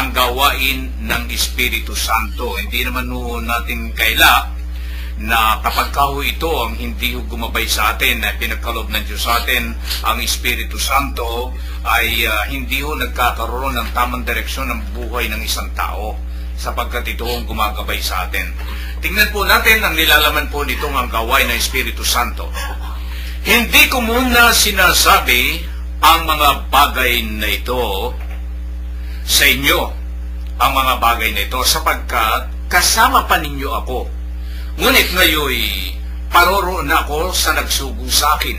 ang gawain ng Espiritu Santo. Hindi naman natin kaila na kapag ito ang hindi gumabay sa atin, na pinagkaloob ng Diyos sa atin, ang Espiritu Santo ay hindi nagkakaroon ng tamang direksyon ng buhay ng isang tao, sapagkat ito ang gumagabay sa atin. Tingnan po natin ang nilalaman po nitong ang gawain ng Espiritu Santo. Hindi ko muna sinasabi ang mga bagay na ito sa inyo, ang mga bagay na ito, sapagkat kasama pa ninyo ako. Ngunit ngayon, paroroon na ako sa nagsugo sa akin.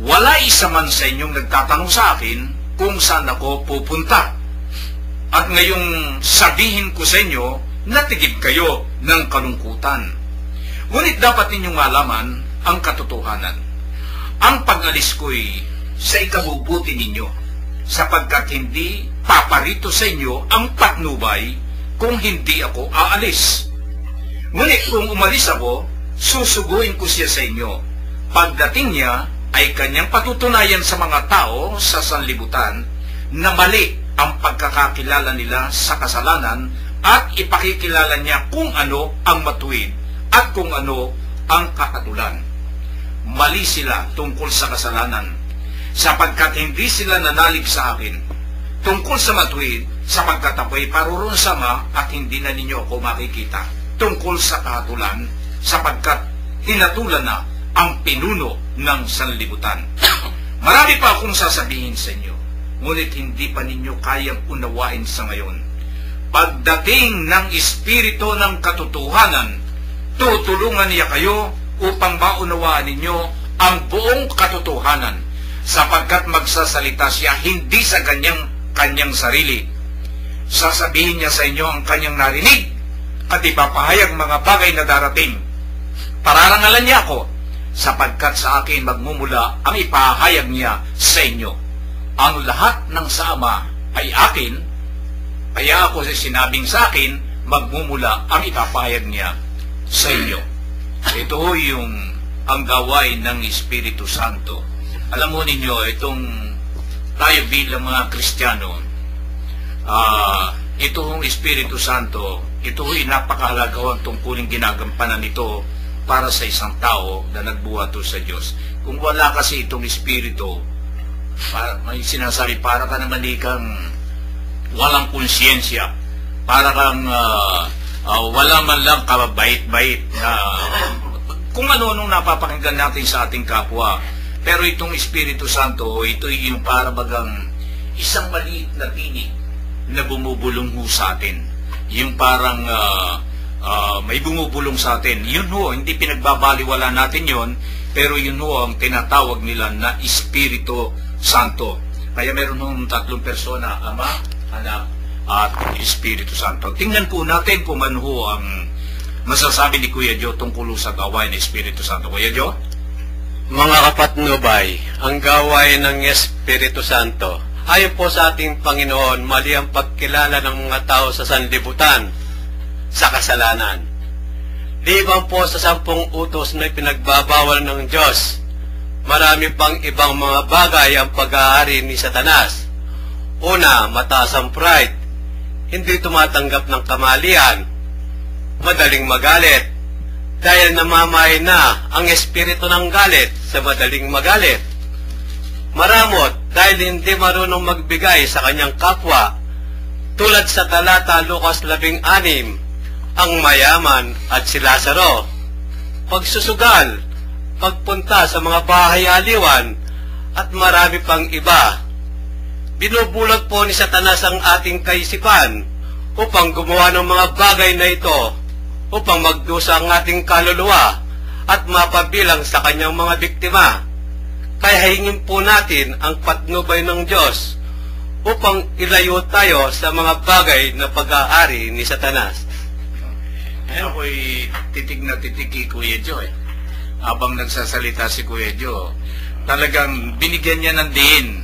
Wala isa man sa inyong nagtatanong sa akin kung saan ako pupunta. At ngayong sabihin ko sa inyo, natigib kayo ng kalungkutan. Ngunit dapat ninyong malaman ang katotohanan. Ang pag-alis ko'y sa ikabubuti ninyo, sapagkat hindi paparito sa inyo ang patnubay kung hindi ako aalis. Ngunit kung umalis ako, susuguin ko siya sa inyo. Pagdating niya, ay kanyang patutunayan sa mga tao sa sanlibutan na mali ang pagkakakilala nila sa kasalanan at ipakikilala niya kung ano ang matuwid at kung ano ang kakatulan. Mali sila tungkol sa kasalanan, sapagkat hindi sila nanalig sa akin. Tungkol sa matuwid, sapagkat ako'y paroroon sama at hindi na ninyo ako makikita. Tungkol sa kahatulan, sapagkat hinatulan na ang pinuno ng sanlibutan. Marami pa akong sasabihin sa inyo, ngunit hindi pa ninyo kayang unawain sa ngayon. Pagdating ng Espiritu ng katotohanan, tutulungan niya kayo upang maunawaan ninyo ang buong katotohanan, sapagkat magsasalita siya hindi sa kanyang sarili. Sasabihin niya sa inyo ang kanyang narinig at ipapahayag mga bagay na darating. Pararangalan niya ako, sapagkat sa akin magmumula ang ipahayag niya sa inyo. Ang lahat ng sa Ama ay akin, kaya ako sinabing sa akin, magmumula ang ipapahayag niya sa inyo. Ito yung ang gawain ng Espiritu Santo. Alam mo ninyo, itong tayo bilang mga Kristiyano, itong Espiritu Santo, ito'y napakahalagawan tungkulin ginagampanan nito para sa isang tao na nagbuhato sa Diyos. Kung wala kasi itong Espiritu, may sinasabi, para ka naman ikang walang konsyensya, para kang wala man lang kabait-bait na kung ano-anong napapakinggan natin sa ating kapwa. Pero itong Espiritu Santo, ito yung para bagang isang maliit na tinig na bumubulong ho sa atin. Yung parang may bumubulong sa atin. Yun ho, hindi pinagbabaliwala natin yon, pero yun ho ang tinatawag nila na Espiritu Santo. Kaya meron hong tatlong persona, Ama, Anak, at Espiritu Santo. Tingnan po natin kung ano ho ang masasabi ni Kuya Jo tungkol sa gawain ng Espiritu Santo. Kuya Jo? Mga kapatnubay, ang gawain ng Espiritu Santo, ayon po sa ating Panginoon, mali ang pagkilala ng mga tao sa sanlibutan sa kasalanan. Liban po sa 10 utos na pinagbabawal ng Diyos, marami pang ibang mga bagay ang pag-aari ni Satanas. Una, mataas ang pride, hindi tumatanggap ng kamalian, madaling magalit, dahil namamahay na ang espiritu ng galit sa madaling magalit. Maramot, dahil hindi marunong magbigay sa kanyang kapwa, tulad sa talata Lucas 16, ang mayaman at si Lazaro. Pagsusugal, pagpunta sa mga bahay-aliwan, at marami pang iba. Binubulag po ni Satanas ang ating kaisipan upang gumawa ng mga bagay na ito, upang magdusa ang ating kaluluwa at mapabilang sa kanyang mga biktima. Kaya hingin po natin ang patnubay ng Diyos upang ilayo tayo sa mga bagay na pag-aari ni Satanas. Ako'y titig na titig kay Kuya Jo. Habang nagsasalita si Kuya Jo, talagang binigyan niya ng diin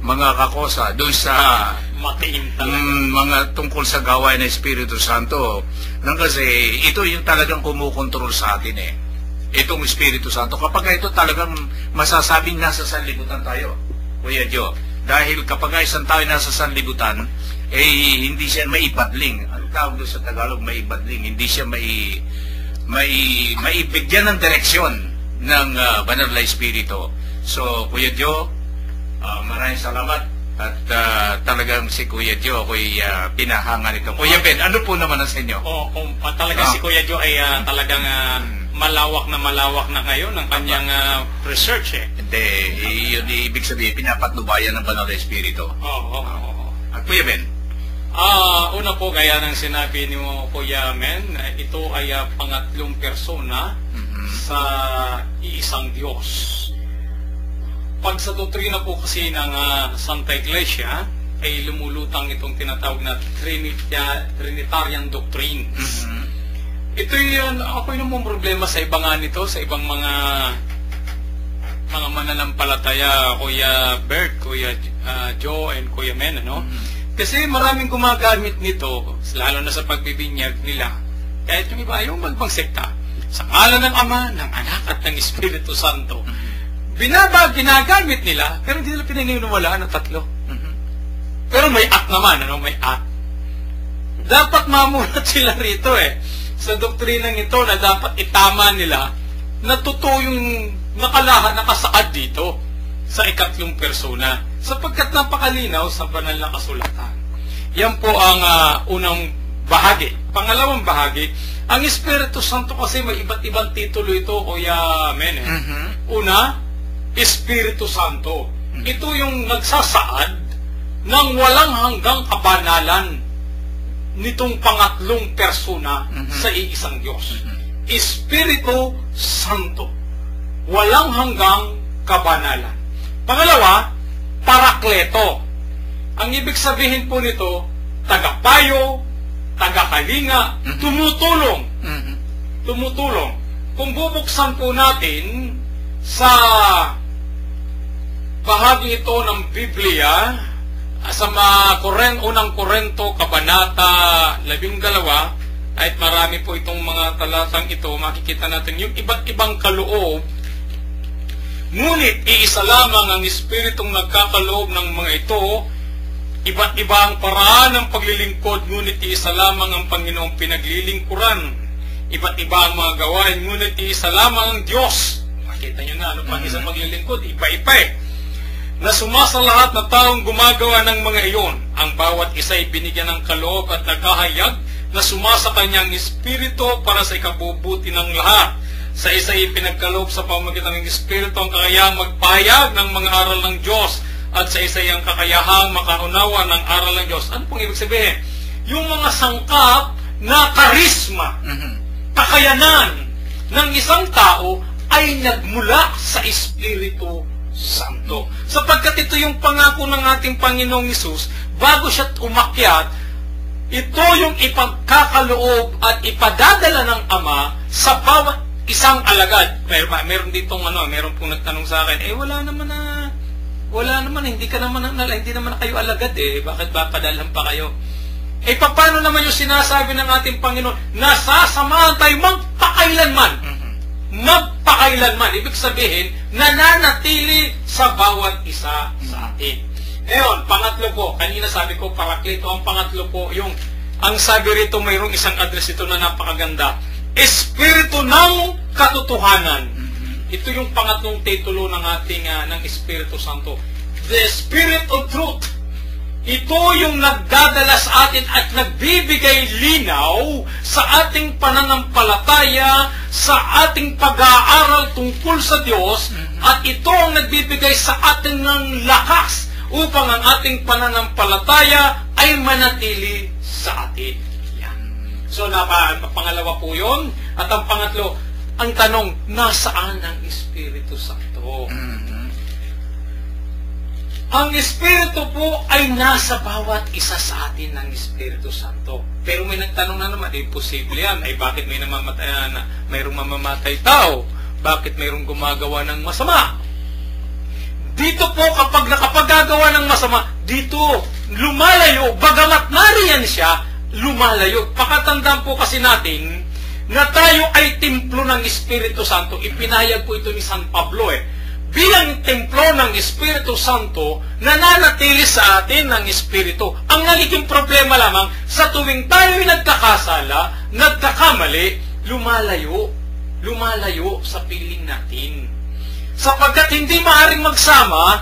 mga kakosa doon sa mga tungkol sa gawain ng Espiritu Santo. Nang kasi ito yung talagang kumukontrol sa atin itong Espiritu Santo. Kapag ito talagang masasabing nasa sanlibutan tayo, Kuya Jo. Dahil kapag isang tao nasa sanlibutan, hindi siya maibadling. Ang tawag doon sa Tagalog, maibadling. Hindi siya maibigyan ng direksyon ng Banal na Espiritu. So, Kuya Joe, maraming salamat. At talagang si Kuya Joe ako'y pinahanga nito. Kuya Ben, ano po naman ang sa inyo? Talagang si Kuya Joe ay talagang malawak na ngayon ang kanyang research eh. Hindi, yun ibig sabihin, pinapatnubayan ng Banal na Espiritu. At Kuya Ben? Una po, gaya ng sinabi ni Kuya Men, ito ay pangatlong persona sa iisang Diyos. Pag sa doktrina po kasi ng Santa Iglesia, ay lumulutang itong tinatawag na Trinitarian Doctrines. Ito yun, ako yun mong problema sa ibang nito, sa ibang mga mananampalataya, Kuya Bert, Kuya Joe, and Kuya Men, ano? Kasi maraming gumagamit nito, lalo na sa pagbibinyag nila. Kahit yung iba, yung magbang sekta, sa ngalan ng Ama, ng Anak, at ng Espiritu Santo. Ginagamit nila, pero hindi nila pinaniniwalaan ng tatlo. Pero may act naman, ano? May act. Dapat mamulat sila rito eh. Sa doktrinang ito na dapat itama nila na totoo yung nakasaad dito sa ikatlong persona. Sapagkat napakalinaw sa banal na kasulatan. Yan po ang unang bahagi. Pangalawang bahagi, ang Espiritu Santo kasi may iba't ibang titulo ito, Kuya Men. Una, Espiritu Santo. Ito yung nagsasaad ng walang hanggang kabanalan nitong pangatlong persona sa iisang Diyos. Espiritu Santo. Walang hanggang kabanalan. Pangalawa, Parakleto. Ang ibig sabihin po nito, tagapayo, tagakalinga, tumutulong. Tumutulong. Kung bubuksan po natin sa bahagi ito ng Biblia, sa unang Korento, Kabanata 12, kahit marami po itong mga talatang ito, makikita natin yung iba't ibang kaloob. Ngunit iisa lamang ang Espiritong nagkakaloob ng mga ito, iba't iba ang paraan ng paglilingkod, ngunit iisa lamang ang Panginoong pinaglilingkuran. Iba't iba ang mga gawain, ngunit iisa lamang ang Diyos. Makita nyo na, ano pang isang paglilingkod, iba-iba eh. Na sumasa lahat na taong gumagawa ng mga iyon, ang bawat isa ay binigyan ng kaloob at nagkahayag na sumasa kanyang Espiritu para sa ikabubuti ng lahat. Sa isa ay pinagkaloob sa pamamagitan ng Espiritu ang kakayahang magpahayag ng mga aral ng Diyos, at sa isa ay ang kakayahang makaunawa ng aral ng Diyos. Ano pong ibig sabihin? Yung mga sangkap na karisma, kakayanan ng isang tao ay nagmula sa Espiritu Santo. Sapagkat ito yung pangako ng ating Panginoong Hesus, bago siya umakyat, ito yung ipagkakaloob at ipadadala ng Ama sa bawat isang alagad. Meron ditong meron pong nagtanong sa akin, wala naman, hindi naman kayo alagad eh. Bakit ba padalhan pa kayo? Paano naman yung sinasabi ng ating Panginoon, nasasamahan tayo magpakailanman. Magpakailanman. Ibig sabihin, nananatili sa bawat isa sa atin. Ngayon, pangatlo po, kanina sabi ko, Parakleto. Ang pangatlo po, ang sabi rito, mayroong isang address ito na napakaganda. Espiritu ng katotohanan. Ito yung pangatlong titulo ng ating ng Espiritu Santo. The Spirit of Truth. Ito yung nagdadala sa atin at nagbibigay linaw sa ating pananampalataya, sa ating pag-aaral tungkol sa Diyos, at ito ang nagbibigay sa atin ng lakas upang ang ating pananampalataya ay manatili sa atin. Yan. So, pangalawa po yun. At ang pangatlo, ang tanong, nasaan ang Espiritu Santo? Ang Espiritu po ay nasa bawat isa sa atin ng Espiritu Santo. Pero may nagtanong na naman, imposible yan. Bakit mayroong mamamatay tao? Bakit mayroong gumagawa ng masama? Dito po, kapag nakapagagawa ng masama, dito, lumalayo, bagamat nariyan siya, lumalayo. Pakatandaan po kasi natin na tayo ay templo ng Espiritu Santo. Ipinahayag po ito ni San Pablo bilang templo ng Espiritu Santo, nananatili sa atin ng Espiritu. Ang nagiging problema lamang, sa tuwing tayo'y nagkakasala, nagkakamali, lumalayo sa piling natin. Sapagkat hindi maaaring magsama